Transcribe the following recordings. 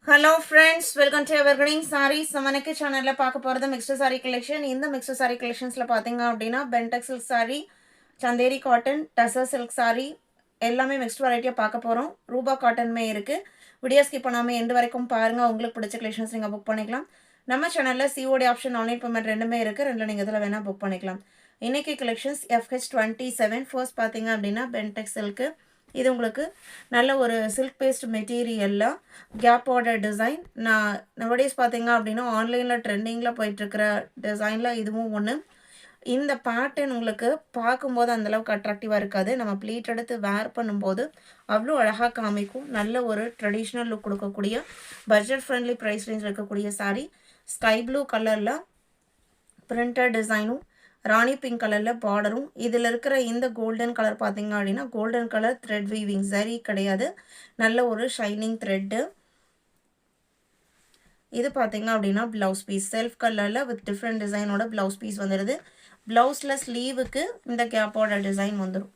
Hello friends, welcome to Evergreen Sarees. நம்மனக்கு சேனல்ல பார்க்க போறது mixed saree collection. இந்த mixed saree collectionsல பாத்தீங்க அப்படினா Bentex silk saree, Chanderi cotton, Tussar silk saree எல்லாமே mixed variety பார்க்க போறோம். ரூபா காட்டன்மே இருக்கு. வீடியோ ஸ்கிப் பண்ணாம எண்ட் வரைக்கும் பாருங்க. உங்களுக்கு பிடிச்ச collections நீங்க புக் பண்ணிக்கலாம். நம்ம சேனல்ல COD ஆப்ஷன் ஆன்லைன் பேமெண்ட் ரெண்டுமே இருக்கு. ரெண்டுல நீங்க எதுல வேணா புக் பண்ணிக்கலாம். இன்னைக்கு collections FH27 first பாத்தீங்க அப்படினா Bentex silk இது உங்களுக்கு நல்ல ஒரு சில்க் பேஸ்ட் மெட்டீரியல்ல கேப் பார்டர் டிசைன். நான் நவடேஸ் பார்த்தீங்க அப்படின்னா ஆன்லைனில் ட்ரெண்டிங்கில் போயிட்டுருக்கிற டிசைனில் இதுவும் ஒன்று. இந்த பேட்டர்ன் உங்களுக்கு பார்க்கும்போது அந்தளவுக்கு அட்ராக்டிவாக இருக்காது. நம்ம ப்ளீட் எடுத்து வேர் பண்ணும்போது அவ்வளோ அழகாக காமிக்கும். நல்ல ஒரு ட்ரெடிஷ்னல் லுக் கொடுக்கக்கூடிய பட்ஜெட் ஃப்ரெண்ட்லி ப்ரைஸ் ரேஞ்ச் இருக்கக்கூடிய சாரீ. ஸ்கை ப்ளூ கலரில் பிரிண்டட் டிசைனும் ராணி பிங்க் கலரில் பார்டரும். இதில் இருக்கிற இந்த கோல்டன் கலர் பார்த்தீங்க அப்படின்னா கோல்டன் கலர் த்ரெட் வீவிங் சரி கிடையாது, நல்ல ஒரு ஷைனிங் த்ரெட்டு. இது பார்த்தீங்க அப்படின்னா ப்ளவுஸ் பீஸ் செல்ஃப் கலரில் வித் டிஃப்ரெண்ட் டிசைனோட ப்ளவுஸ் பீஸ் வந்துடுது. ப்ளவுஸில் ஸ்லீவுக்கு இந்த கேப்போட டிசைன் வந்துடும்.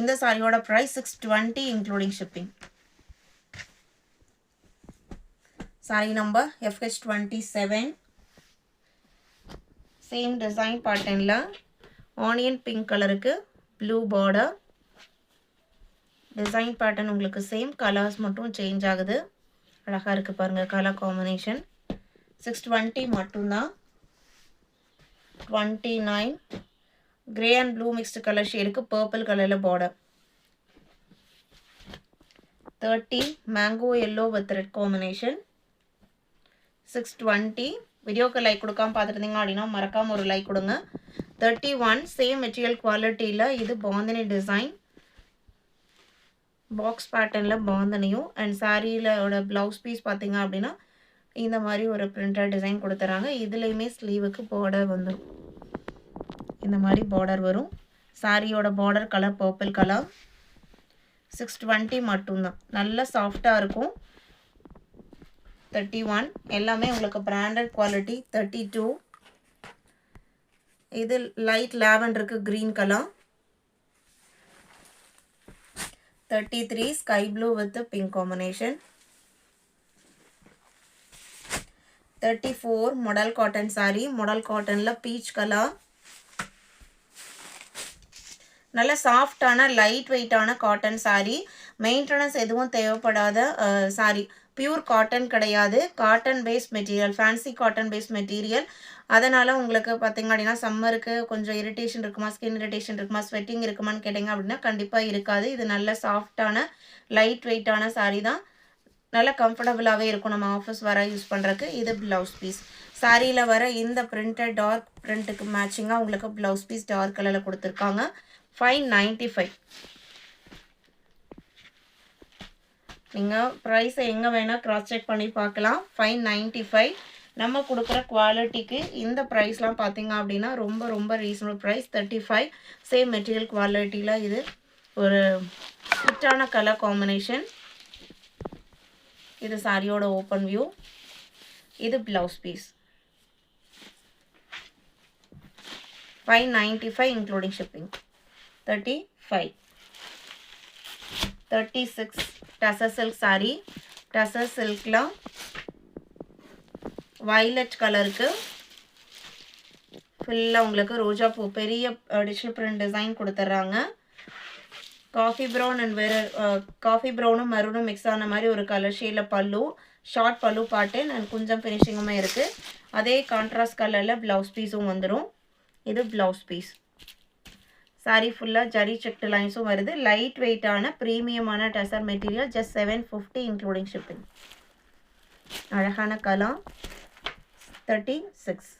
இந்த சாரியோட price 620 including shipping. Sari number FH27. Same design பேட்டர்னில் ஆனியன் பிங்க் கலருக்கு ப்ளூ பார்டர். டிசைன் பேட்டர்ன் உங்களுக்கு சேம், கலர்ஸ் மட்டும் சேஞ்ச் ஆகுது. அழகாக இருக்குது பாருங்கள் கலர் காம்பினேஷன். 620 மட்டும்தான். 29 grey and blue mixed colour ஷேடுக்கு பர்பிள் கலரில் border. 30 mango yellow with red combination. 620. வீடியோக்கு லைக் கொடுக்காம பார்த்துருந்தீங்க அப்படின்னா மறக்காமல் ஒரு லைக் கொடுங்க. 31 சேம் மெட்டீரியல் குவாலிட்டியில் இது பாந்தனி டிசைன் பாக்ஸ் பேட்டர்னில் பாந்தனியும் அண்ட் சாரியிலோட ப்ளவுஸ் பீஸ் பார்த்தீங்க அப்படின்னா இந்த மாதிரி ஒரு பிரிண்டட் டிசைன் கொடுத்துறாங்க. இதுலேயுமே ஸ்லீவுக்கு பார்டர் வந்துடும். இந்த மாதிரி பார்டர் வரும். சாரியோட பார்டர் கலர் பர்பிள் கலர். 620 மட்டும்தான். நல்ல சாஃப்டாக இருக்கும். 31 எல்லாமே உங்களுக்கு பிராண்டட் குவாலிட்டி. 32 இது லைட் லாவெண்டருக்கு green colour. 33 sky blue with pink combination. 34 model cotton sari. Model காட்டனில் பீச் கலர். நல்ல சாஃப்டான லைட் வெயிட்டான காட்டன் சாரி. மெயின்டெனன்ஸ் எதுவும் தேவைப்படாத சாரி. பியூர் காட்டன் கிடையாது, cotton based material, fancy cotton based material. அதனால் உங்களுக்கு பார்த்தீங்க அப்படின்னா சம்மருக்கு கொஞ்சம் இரிட்டேஷன் இருக்குமா, ஸ்கின் இரிட்டேஷன் இருக்குமா, ஸ்வெட்டிங் இருக்குமான்னு கேட்டிங்க அப்படின்னா கண்டிப்பாக இருக்காது. இது நல்ல சாஃப்டான லைட் வெயிட்டான சாரீ தான். நல்ல கம்ஃபர்டபுளாகவே இருக்கும் நம்ம ஆஃபீஸ் வர யூஸ் பண்ணுறதுக்கு. இது ப்ளவுஸ் பீஸ். சாரியில் வர இந்த பிரிண்டட் டார்க் பிரிண்ட்டுக்கு மேட்சிங்காக உங்களுக்கு ப்ளவுஸ் பீஸ் டார்க் கலரில் கொடுத்துருக்காங்க. 595. நீங்கள் ப்ரைஸை எங்கே வேணால் க்ராஸ் செக் பண்ணி பார்க்கலாம். 595 நம்ம கொடுக்குற குவாலிட்டிக்கு இந்த ப்ரைஸ்லாம் பார்த்தீங்க அப்படின்னா ரொம்ப ரொம்ப ரீசனபிள் ப்ரைஸ். 35 சேம் மெட்டீரியல் குவாலிட்டியில் இது ஒரு ஹிட்டான கலர் காம்பினேஷன். இது சாரியோட ஓப்பன் வியூ. இது blouse piece. 595 including shipping. 35 36 tussar silk sari. Tussar சில்கில் வயலட் கலருக்கு ஃபுல்லாக உங்களுக்கு ரோஜா பூ பெரிய டிஜிட்டல் பிரிண்ட் டிசைன் கொடுத்துட்றாங்க. காஃபி ப்ரௌன் அண்ட் வேறு காஃபி ப்ரௌனும் மரூனும் மிக்ஸ் ஆன மாதிரி ஒரு கலர் ஷேடில் பல்லு, ஷார்ட் பல்லு பாட்டன் அண்ட் கொஞ்சம் ஃபினிஷிங்குமே இருக்குது. அதே கான்ட்ராஸ்ட் கலரில் ப்ளவுஸ் பீஸும் வந்துடும். இது ப்ளவுஸ் பீஸ். சாரி ஃபுல்லாக ஜரி செக்டு லைன்ஸும் வருது. லைட் வெயிட்டான ப்ரீமியமான tussar material. Just 750 including shipping. அழகான கலர். 36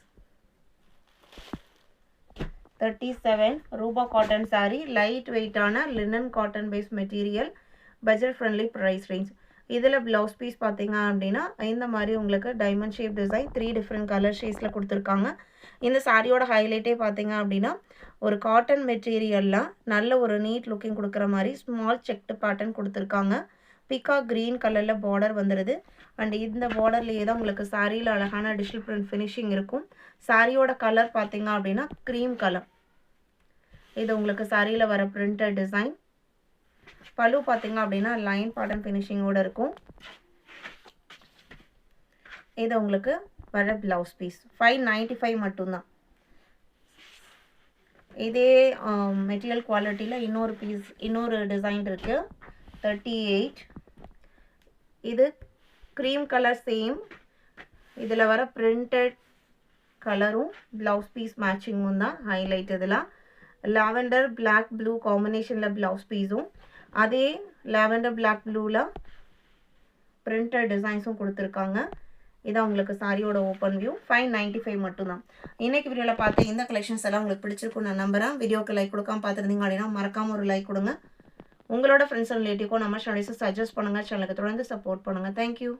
37 ரூபா காட்டன் சாரி. லைட் வெயிட்டான linen cotton base material. Budget friendly price range. இதில் ப்ளவுஸ் பீஸ் பார்த்தீங்க அப்படின்னா இந்த மாதிரி உங்களுக்கு diamond shape design 3 different colour ஷேட்ஸில் கொடுத்துருக்காங்க. இந்த சாரியோட ஹைலைட்டே பார்த்தீங்க அப்படின்னா ஒரு காட்டன் மெட்டீரியலில் நல்ல ஒரு நீட் லுக்கிங் கொடுக்குற மாதிரி ஸ்மால் செக்டு பேட்டர்ன் கொடுத்துருக்காங்க. பிகா க்ரீன் கலரில் பார்டர் வந்துடுது. அண்ட் இந்த பார்டர்லேயே தான் உங்களுக்கு சாரியில் அழகான டிஜிட்டல் பிரிண்ட் ஃபினிஷிங் இருக்கும். சாரியோட கலர் பார்த்தீங்க அப்படின்னா க்ரீம் கலர். இது உங்களுக்கு சாரியில் வர பிரிண்டட் டிசைன். பல்லு பார்த்தீங்க அப்படின்னா லைன் பாட்டன் ஃபினிஷிங்கோடு இருக்கும். இது உங்களுக்கு வர ப்ளவுஸ் பீஸ். 595 மட்டும்தான். இதே மெட்டீரியல் குவாலிட்டியில் இன்னொரு டிசைன் இருக்குது. 38. இது க்ரீம் கலர் சேம். இதில் வர பிரிண்டட் கலரும் ப்ளவுஸ் பீஸ் மேட்சிங்கும் தான் ஹைலைட். இதில் லாவெண்டர் பிளாக் ப்ளூ காம்பினேஷனில் ப்ளவுஸ் பீஸும் அதே லாவெண்டர் பிளாக் ப்ளூவில் பிரிண்டட் டிசைன்ஸும் கொடுத்துருக்காங்க. இதான் உங்களுக்கு சாரியோட ஓப்பன் வியூ. 595 மட்டும்தான். இன்றைக்கி வீடியோவில் பார்த்து இந்த கலெக்ஷன்ஸ் எல்லாம் உங்களுக்கு பிடிச்சிருக்கும் நான் நம்புகிறேன். வீடியோக்கு லைக் கொடுக்காம பார்த்துருந்தீங்க அப்படின்னா மறக்காமல் ஒரு லைக் கொடுங்க. உங்களோட ஃப்ரெண்ட்ஸ் அண்ட் ரிலேட்டிவ்க்கும் நம்ம சேனல்ஸை சஜஸ்ட் பண்ணுங்கள். சேனலுக்கு தொடர்ந்து சப்போர்ட் பண்ணுங்கள். தேங்க்யூ.